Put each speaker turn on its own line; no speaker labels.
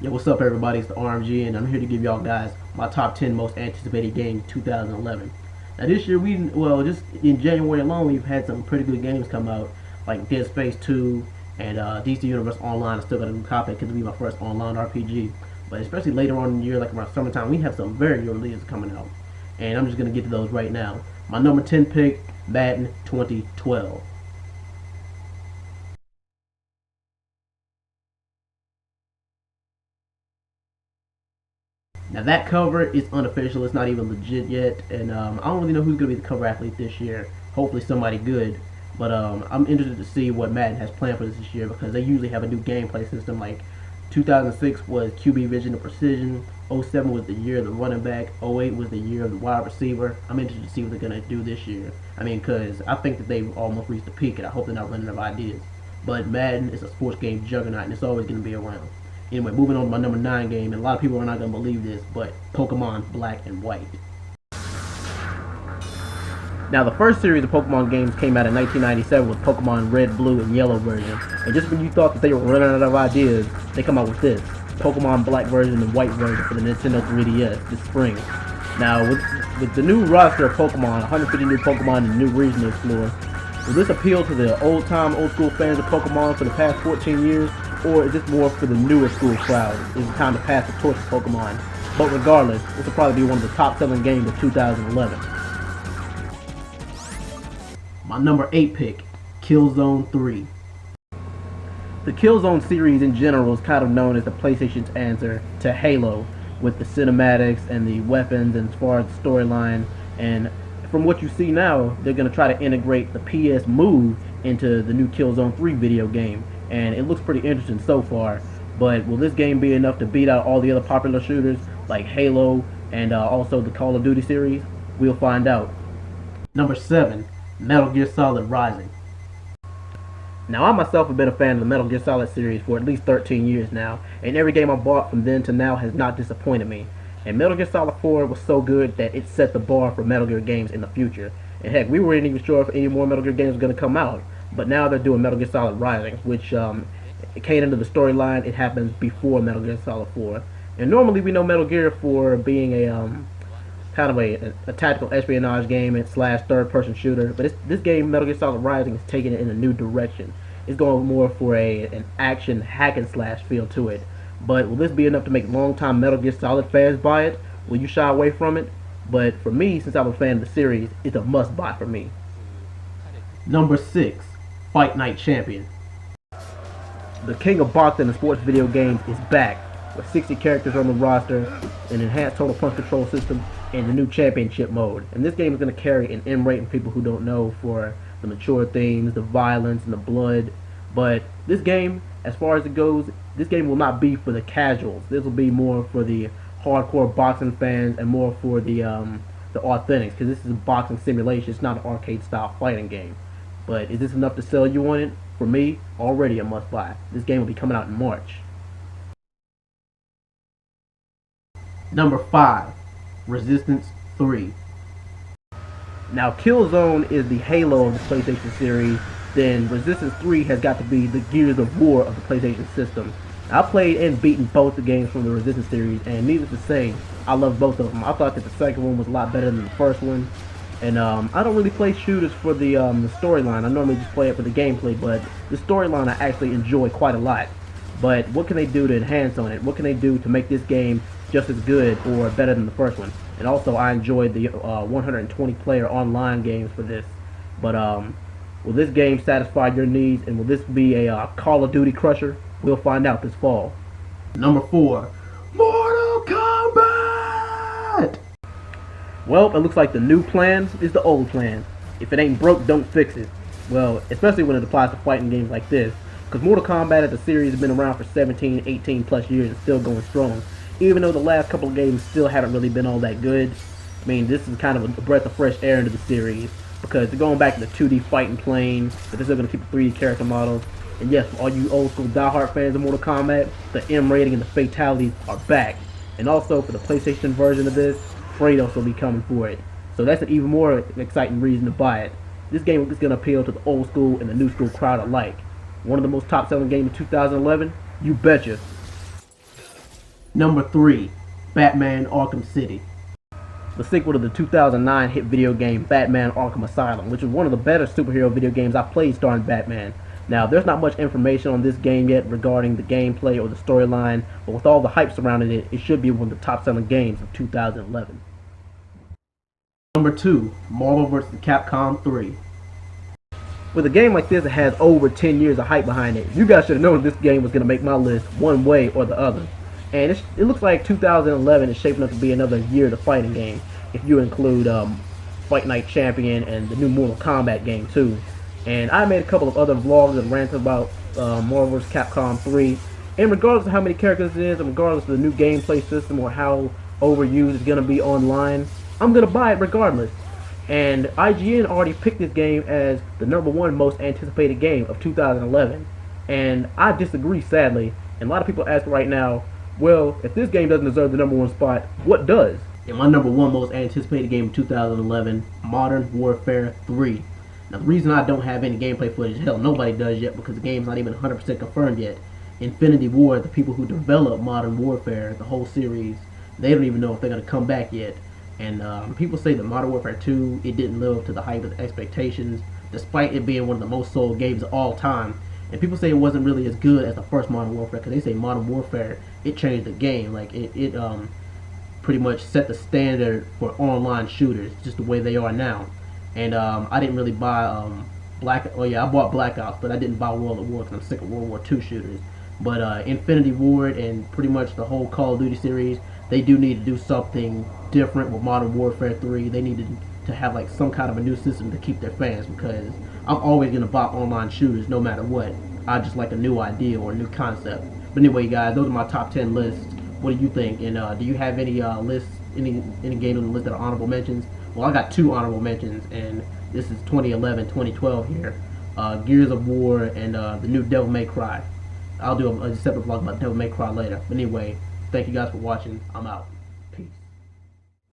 Yo, what's up everybody, it's the RMG and I'm here to give y'all guys my top 10 most anticipated games 2011. Now this year just in January alone we've had some pretty good games come out, like Dead Space 2 and DC Universe Online. I still got a new copy because it'll be my first online RPG. But especially later on in the year, like around summertime, we have some very good releases coming out. And I'm just going to get to those right now. My number 10 pick, Madden 2012. Now that cover is unofficial, it's not even legit yet, and I don't really know who's going to be the cover athlete this year. Hopefully somebody good, but I'm interested to see what Madden has planned for this year because they usually have a new gameplay system. Like 2006 was QB vision and precision, 07 was the year of the running back, 08 was the year of the wide receiver. I'm interested to see what they're going to do this year. I mean, because I think that they've almost reached the peak, and I hope they're not running out of ideas. But Madden is a sports game juggernaut, and it's always going to be around. Anyway, moving on to my number 9 game, and a lot of people are not going to believe this, but Pokemon Black and White. Now, the first series of Pokemon games came out in 1997 with Pokemon Red, Blue, and Yellow version. And just when you thought that they were running out of ideas, they come out with this, Pokemon Black version and White version for the Nintendo 3DS this spring. Now, with the new roster of Pokemon, 150 new Pokemon and new region to explore, will this appeal to the old school fans of Pokemon for the past 14 years? Or is this more for the newer school crowd? Is it time to pass the torch to Pokemon? But regardless, this will probably be one of the top selling games of 2011. My number 8 pick, Killzone 3. The Killzone series in general is kind of known as the PlayStation's answer to Halo, with the cinematics and the weapons and as far as the storyline. And from what you see now, they're going to try to integrate the PS Move into the new Killzone 3 video game. And it looks pretty interesting so far, but will this game be enough to beat out all the other popular shooters like Halo and also the Call of Duty series? We'll find out. Number 7, Metal Gear Solid Rising. Now I myself have been a fan of the Metal Gear Solid series for at least 13 years now, and every game I bought from then to now has not disappointed me. And Metal Gear Solid 4 was so good that it set the bar for Metal Gear games in the future. And heck, we weren't even sure if any more Metal Gear games were going to come out. But now they're doing Metal Gear Solid Rising, which it came into the storyline. It happens before Metal Gear Solid 4. And normally we know Metal Gear for being a kind of a tactical espionage game and slash third-person shooter. But this game, Metal Gear Solid Rising, is taking it in a new direction. It's going more for an action hack and slash feel to it. But will this be enough to make long-time Metal Gear Solid fans buy it? Will you shy away from it? But for me, since I'm a fan of the series, it's a must-buy for me. Number 6. Fight Night Champion. The king of boxing and sports video games is back with 60 characters on the roster, an enhanced total punch control system, and the new championship mode. And this game is going to carry an M rating for people who don't know, for the mature themes, the violence, and the blood. But this game, as far as it goes, this game will not be for the casuals. This will be more for the hardcore boxing fans and more for the authentics, because this is a boxing simulation. It's not an arcade style fighting game. But is this enough to sell you on it? For me, already a must buy. This game will be coming out in March. Number 5, Resistance 3. Now Killzone is the Halo of the PlayStation series, then Resistance 3 has got to be the Gears of War of the PlayStation system. I played and beaten both the games from the Resistance series, and needless to say, I love both of them. I thought that the second one was a lot better than the first one. And I don't really play shooters for the storyline. I normally just play it for the gameplay, but the storyline I actually enjoy quite a lot. But what can they do to enhance on it? What can they do to make this game just as good or better than the first one? And also, I enjoyed the 120-player online games for this. But will this game satisfy your needs, and will this be a Call of Duty crusher? We'll find out this fall. Number 4, Mortal Kombat! Well, it looks like the new plan is the old plan. If it ain't broke, don't fix it. Well, especially when it applies to fighting games like this. Because Mortal Kombat as a series has been around for 17, 18 plus years and still going strong. Even though the last couple of games still haven't really been all that good. I mean, this is kind of a breath of fresh air into the series. Because they're going back to the 2D fighting plane, but they're still going to keep the 3D character models. And yes, for all you old school diehard fans of Mortal Kombat, the M rating and the fatalities are back. And also for the PlayStation version of this, Kratos will be coming for it. So that's an even more exciting reason to buy it. This game is going to appeal to the old school and the new school crowd alike. One of the most top selling games of 2011? You betcha. Number 3, Batman Arkham City. The sequel to the 2009 hit video game Batman Arkham Asylum, which is one of the better superhero video games I've played starring Batman. Now, there's not much information on this game yet regarding the gameplay or the storyline, but with all the hype surrounding it, it should be one of the top-selling games of 2011. Number 2, Marvel vs. Capcom 3. With a game like this that has over 10 years of hype behind it, you guys should have known this game was going to make my list one way or the other. And it looks like 2011 is shaping up to be another year of the fighting game, if you include Fight Night Champion and the new Mortal Kombat game too. And I made a couple of other vlogs and rants about Marvel vs. Capcom 3. And regardless of how many characters it is, and regardless of the new gameplay system or how overused it's going to be online, I'm going to buy it regardless. And IGN already picked this game as the #1 most anticipated game of 2011. And I disagree, sadly. And a lot of people ask right now, well, if this game doesn't deserve the #1 spot, what does? And my #1 most anticipated game of 2011, Modern Warfare 3. Now, the reason I don't have any gameplay footage, hell, nobody does yet, because the game's not even 100% confirmed yet. Infinity Ward, the people who developed Modern Warfare, the whole series, they don't even know if they're going to come back yet. And people say that Modern Warfare 2, it didn't live up to the hype of the expectations, despite it being one of the most sold games of all time. And people say it wasn't really as good as the first Modern Warfare, because they say Modern Warfare, it changed the game. Like, it pretty much set the standard for online shooters, just the way they are now. And I didn't really buy I bought Black Ops, but I didn't buy World at War because I'm sick of World War II shooters. But Infinity Ward and pretty much the whole Call of Duty series, they do need to do something different with Modern Warfare 3. They needed to have like some kind of a new system to keep their fans, because I'm always going to buy online shooters no matter what. I just like a new idea or a new concept. But anyway, guys, those are my top 10 lists. What do you think? And do you have any lists, any games on the list that are honorable mentions? Well, I got 2 honorable mentions, and this is 2011, 2012 here. Gears of War and the new Devil May Cry. I'll do a separate vlog about Devil May Cry later. But anyway, thank you guys for watching. I'm out.